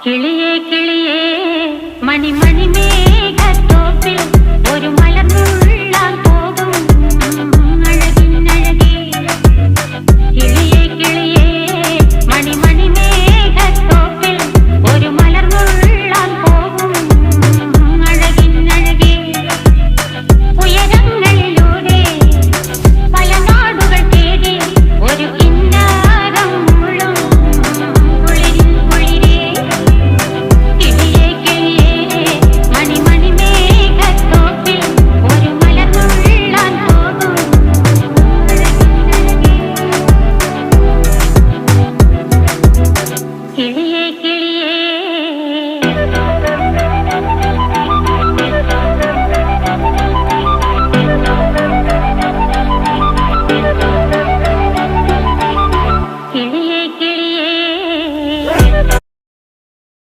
കിളിയേ കിളിയേ മണിമണി മേഘത്തോപ്പിൽ ഒരു മലർന്നുള്ളാൻ പോകും അഴകിനഴകേ. കിളിയേ കിളിയേ മണിമണി മേഘത്തോപ്പിൽ ഒരു മലർന്നുള്ളാൻ പോകും അഴകിനഴകേ. ഉയരങ്ങളിലൂടെ പല നാടുകൾ തേടി ഒരു കിന്നാരം മുള്ളും കുളിരിൻ കുളിരേ. കിളിയേ കിളിയേ മണിമണി മേഘത്തോപ്പിൽ ഒരു മലർന്നുള്ളാൻ പോകും അഴകിനഴകേ. കിളിയേ